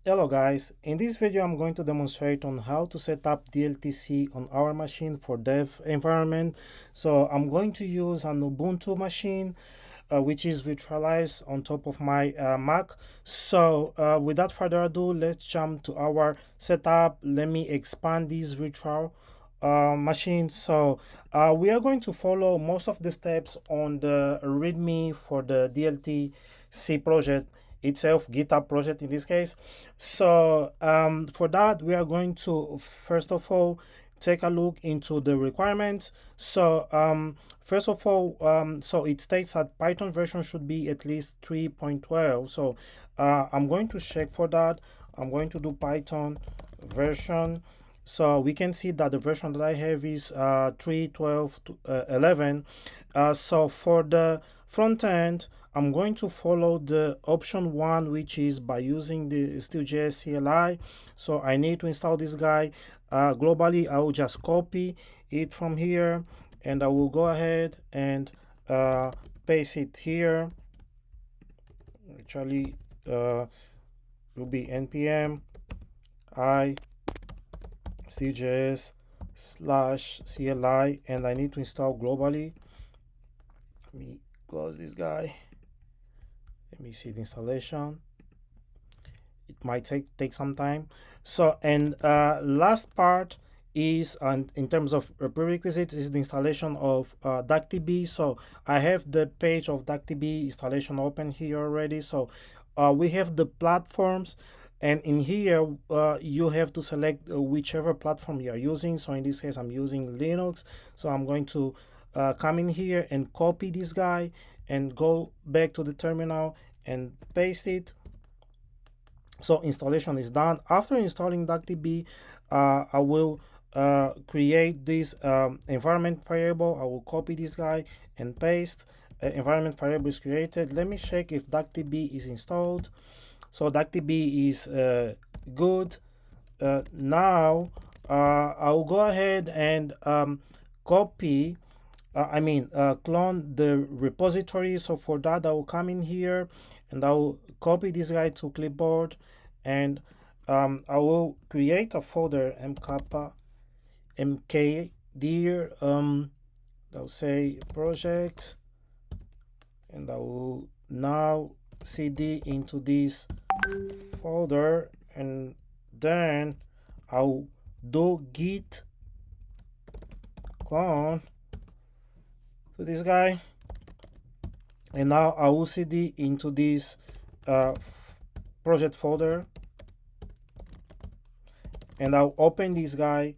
Hello guys, in this video I'm going to demonstrate on how to set up DLT-C on our machine for dev environment. So I'm going to use an Ubuntu machine which is virtualized on top of my Mac. So without further ado, let's jump to our setup. Let me expand this virtual machine. So we are going to follow most of the steps on the README for the DLT-C project itself, GitHub project in this case. So for that, we are going to first of all take a look into the requirements. So first of all, so it states that Python version should be at least 3.12. So I'm going to check for that. I'm going to do Python version. So we can see that the version that I have is 3.12.11. So for the front end, I'm going to follow the option 1, which is by using the StudioJS CLI. So I need to install this guy. Globally, I will just copy it from here, and I will go ahead and paste it here. Actually, will be npm I StudioJS/CLI, and I need to install globally. Let me close this guy. Let me see the installation. It might take some time. So, and last part is, in terms of prerequisites, is the installation of DuckDB. So I have the page of DuckDB installation open here already. So we have the platforms, and in here you have to select whichever platform you are using. So in this case, I'm using Linux. So I'm going to come in here and copy this guy and go back to the terminal and paste it. So installation is done. After installing DuckDB, I will create this environment variable. I will copy this guy and paste. Environment variable is created. Let me check if DuckDB is installed. So DuckDB is good. Now I will go ahead and copy clone the repository. So for that, I will come in here and I will copy this guy to clipboard, and I will create a folder mkdir, I'll say project, and I will now cd into this folder, and then I'll do git clone to this guy, and now I will cd into this project folder, and I'll open this guy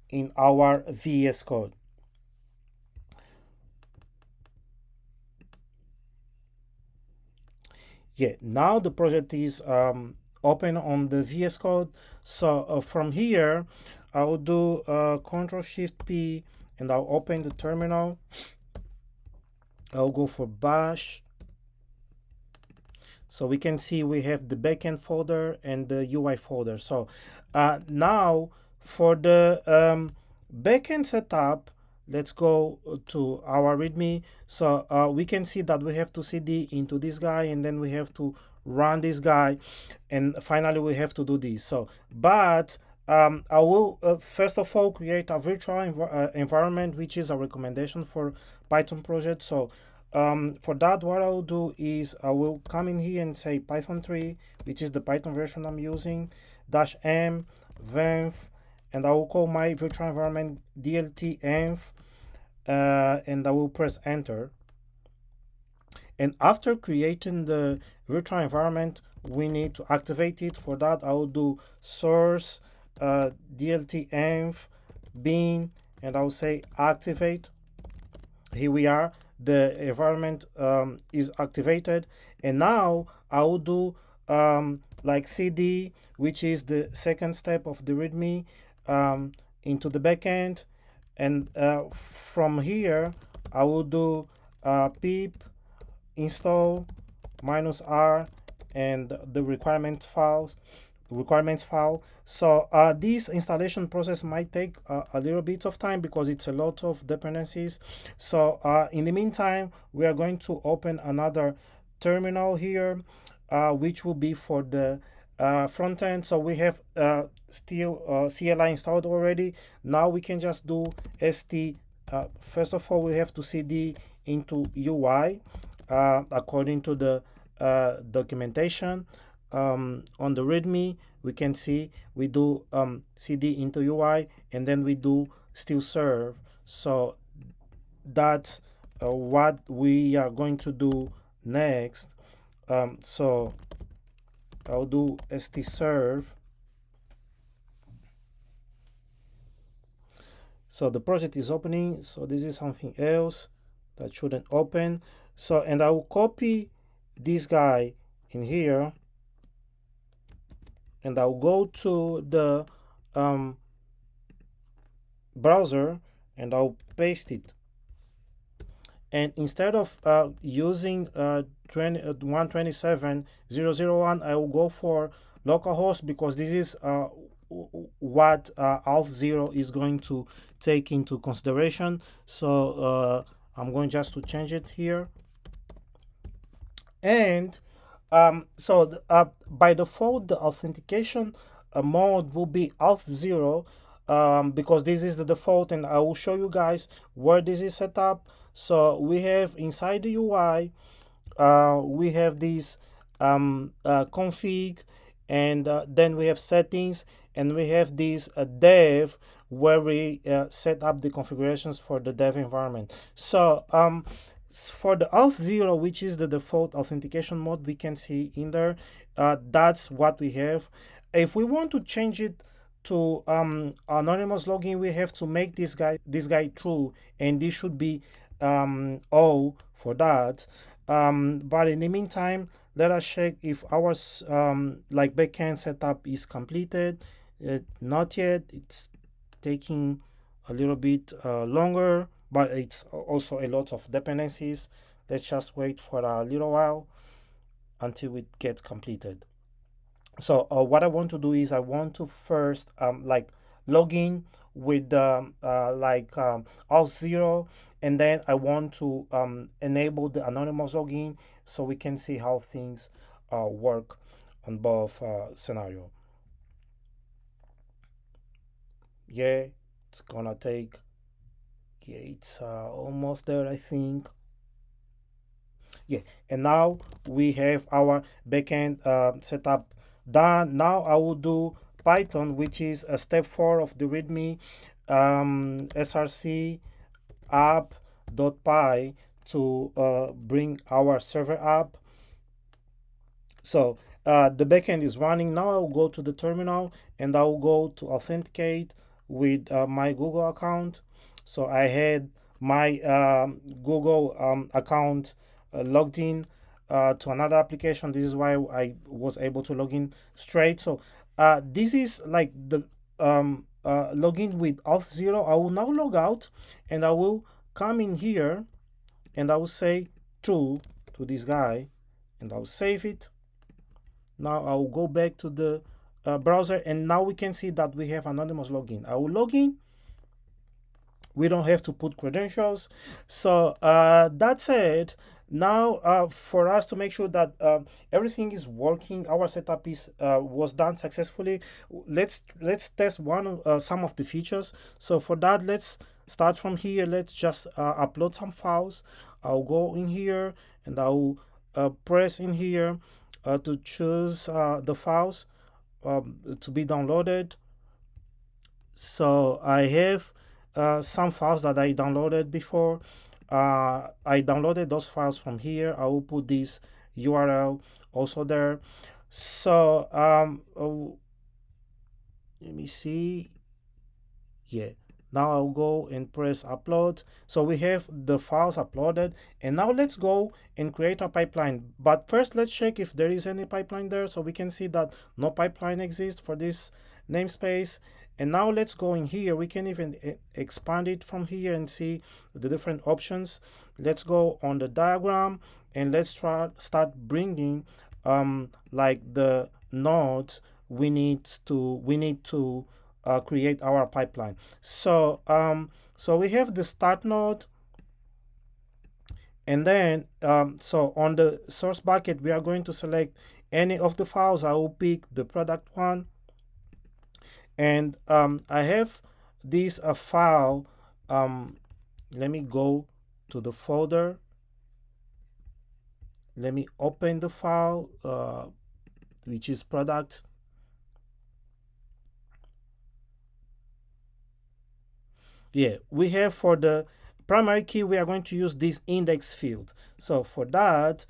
in our VS Code. Yeah, now the project is open on the VS Code. So from here, I'll do Ctrl-Shift-P, and I'll open the terminal. I'll go for bash. So we can see we have the backend folder and the UI folder. So now for the backend setup, let's go to our README. So we can see that we have to cd into this guy, and then we have to run this guy, and finally we have to do this. So, but I will first of all create a virtual environment, which is a recommendation for Python project. So for that, what I'll do is I will come in here and say Python 3, which is the Python version I'm using, -m venv, and I will call my virtual environment DLT-env, and I will press enter. And after creating the virtual environment, we need to activate it. For that, I will do source DLT-env bin, and I will say activate. Here we are. The environment is activated, and now I will do like cd, which is the second step of the README, into the backend, and from here I will do pip install -r and the requirements file. So this installation process might take a little bit of time because it's a lot of dependencies. So in the meantime, we are going to open another terminal here, which will be for the front end. So we have still CLI installed already. Now we can just do st. First of all, we have to cd into UI according to the documentation. On the README, we can see we do cd into UI, and then we do still serve. So that's what we are going to do next. So I'll do st serve. So the project is opening. So this is something else that shouldn't open. So, and I will copy this guy in here, and I'll go to the browser, and I'll paste it. And instead of using 127.0.0.1, I will go for localhost, because this is what Auth0 is going to take into consideration. So I'm going just to change it here. And by default, the authentication mode will be Auth0, because this is the default, and I will show you guys where this is set up. So we have inside the UI, we have this config, and then we have settings, and we have this dev, where we set up the configurations for the dev environment. So for the Auth0, which is the default authentication mode, we can see in there, that's what we have. If we want to change it to anonymous login, we have to make this guy true, and this should be O for that. But in the meantime, let us check if our like backend setup is completed. Not yet. It's taking a little bit longer, but it's also a lot of dependencies. Let's just wait for a little while until it gets completed. So what I want to do is I want to first like log in with Auth0, and then I want to enable the anonymous login, so we can see how things work on both scenario. Yeah, it's gonna take, yeah, it's almost there, I think. Yeah, and now we have our backend setup done. Now I will do Python, which is a step 4 of the README, src app.py, to bring our server up. So the backend is running. Now I'll go to the terminal, and I'll go to authenticate with my Google account. So I had my Google account logged in to another application. This is why I was able to log in straight. So this is like the login with Auth0. I will now log out, and I will come in here, and I will say true to this guy, and I'll save it. Now I'll go back to the browser, and now we can see that we have anonymous login. I will log in. We don't have to put credentials. So that's it. Now for us to make sure that everything is working, our setup is was done successfully, let's test some of the features. So for that, let's start from here. Let's just upload some files. I'll go in here, and I'll press in here to choose the files to be downloaded. So I have some files that I downloaded before. I downloaded those files from here. I will put this URL also there. So let me see. Yeah, now I'll go and press upload. So we have the files uploaded, and now let's go and create a pipeline. But first, let's check if there is any pipeline there. So we can see that no pipeline exists for this namespace. And now let's go in here. We can even expand it from here and see the different options. Let's go on the diagram, and let's start bringing like the nodes we need to create our pipeline. So so we have the start node, and then so on the source bucket, we are going to select any of the files, I will pick the product one. And I have this file. Let me go to the folder. Let me open the file, which is product. Yeah, we have for the primary key, we are going to use this index field. So for that,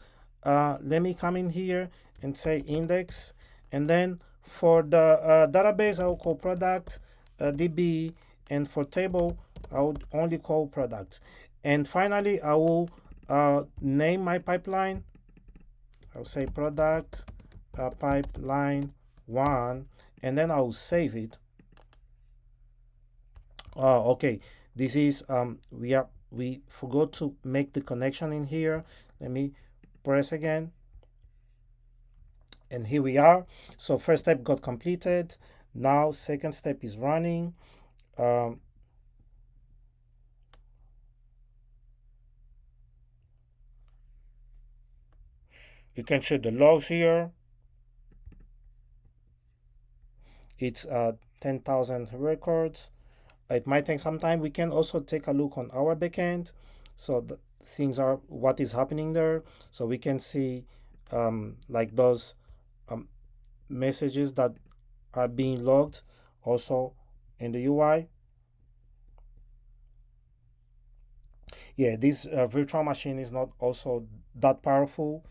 let me come in here and say index. And then for the database, I will call product DB. And for table, I would only call product. And finally, I will name my pipeline. I'll say product pipeline 1. And then I will save it. Oh, okay. This is we forgot to make the connection in here. Let me press again. And here we are. So first step got completed. Now second step is running. You can see the logs here. It's 10,000 records. It might take some time. We can also take a look on our backend. So the things are what is happening there. So we can see like those messages that are being logged also in the UI. Yeah, this virtual machine is not also that powerful.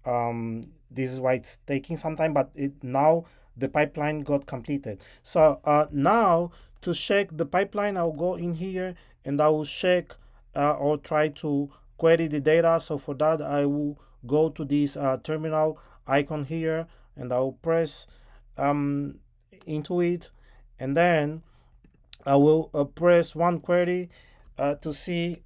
This is why it's taking some time, but now the pipeline got completed. So now to check the pipeline, I'll go in here and I will check or try to query the data. So for that, I will go to this terminal icon here and I will press into it, and then I will press one query to see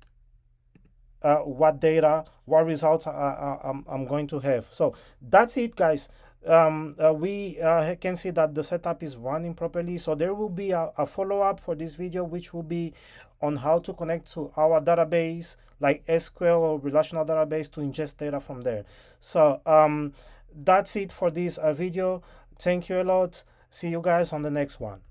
what data, what results I'm going to have. So that's it, guys. We can see that the setup is running properly. So there will be a follow-up for this video, which will be on how to connect to our database, like SQL or relational database, to ingest data from there. So that's it for this video. Thank you a lot. See you guys on the next one.